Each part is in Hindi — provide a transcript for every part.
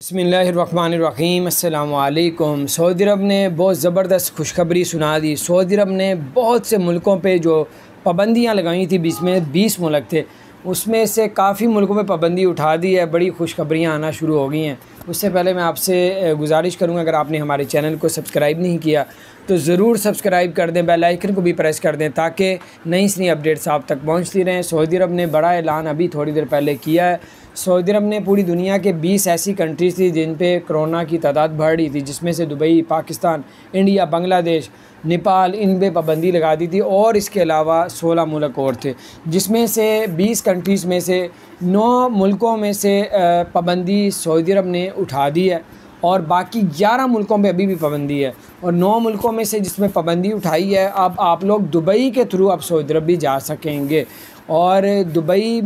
बिस्मिल्लाहिर्रहमानिर्रहीम अस्सलामुअलैकुम। सऊदी अरब ने बहुत ज़बरदस्त खुशखबरी सुना दी। सऊदी अरब ने बहुत से मुल्कों पे जो पाबंदियाँ लगाई थी, बीच में 20 मुल्क थे, उसमें से काफ़ी मुल्कों पे पाबंदी उठा दी है। बड़ी खुशखबरियाँ आना शुरू हो गई हैं। उससे पहले मैं आपसे गुजारिश करूँगा, अगर आपने हमारे चैनल को सब्सक्राइब नहीं किया तो ज़रूर सब्सक्राइब कर दें, बेल आइकन को भी प्रेस कर दें ताकि नई से नई अपडेट्स आप तक पहुँचती रहें। सऊदी अरब ने बड़ा ऐलान अभी थोड़ी देर पहले किया है। सऊदी अरब ने पूरी दुनिया के 20 ऐसी कंट्रीज़ थी जिन पे कोरोना की तादाद बढ़ रही थी, जिसमें से दुबई, पाकिस्तान, इंडिया, बांग्लादेश, नेपाल, इन पे पाबंदी लगा दी थी। और इसके अलावा 16 मुल्क और थे, जिसमें से 20 कंट्रीज़ में से 9 मुल्कों में से पाबंदी सऊदी अरब ने उठा दी है और बाकी 11 मुल्कों में अभी भी पाबंदी है। और 9 मुल्कों में से जिसमें पाबंदी उठाई है, अब आप लोग दुबई के थ्रू अब सऊदी अरब भी जा सकेंगे और दुबई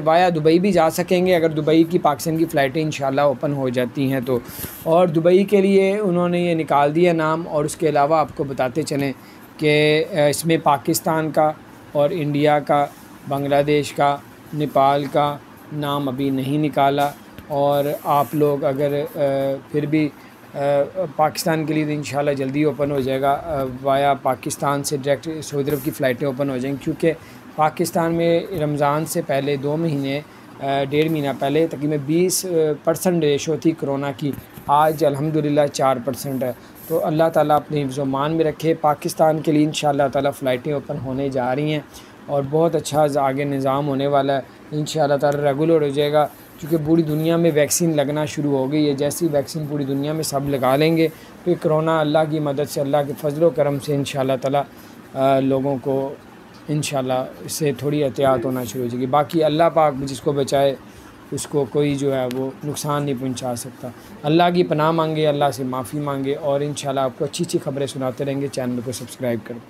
वाया दुबई भी जा सकेंगे अगर दुबई की पाकिस्तान की फ़्लाइटें इंशाल्लाह ओपन हो जाती हैं तो। और दुबई के लिए उन्होंने ये निकाल दिया नाम। और उसके अलावा आपको बताते चलें कि इसमें पाकिस्तान का और इंडिया का, बांग्लादेश का, नेपाल का नाम अभी नहीं निकाला। और आप लोग अगर फिर भी पाकिस्तान के लिए तो इंशाल्लाह जल्दी ओपन हो जाएगा, वाया पाकिस्तान से डायरेक्ट सऊदी अरब की फ़्लाइटें ओपन हो जाएंगी, क्योंकि पाकिस्तान में रमज़ान से पहले 2 महीने 1.5 महीना पहले तकरीबन 20% रेशो थी कोरोना की। आज अल्हम्दुलिल्लाह 4% है। तो अल्लाह ताला अपने हिफ्ज़-ओ-मान में रखे। पाकिस्तान के लिए इंशाअल्लाह ताला फ़्लाइटें ओपन होने जा रही हैं और बहुत अच्छा आगे निज़ाम होने वाला है। इंशाअल्लाह ताला रेगुलर हो जाएगा, क्योंकि पूरी दुनिया में वैक्सीन लगना शुरू हो गई है। जैसी वैक्सीन पूरी दुनिया में सब लगा लेंगे तो कोरोना अल्लाह की मदद से, अल्लाह के फजल व करम से इंशाअल्लाह ताला लोगों को इंशाअल्लाह इससे थोड़ी एहतियात होना शुरू हो जाएगी। बाकी अल्लाह पाक जिसको बचाए उसको कोई जो है वो नुकसान नहीं पहुंचा सकता। अल्लाह की पनाह मांगे, अल्लाह से माफ़ी मांगे और इंशाअल्लाह आपको अच्छी अच्छी खबरें सुनाते रहेंगे। चैनल को सब्सक्राइब करें।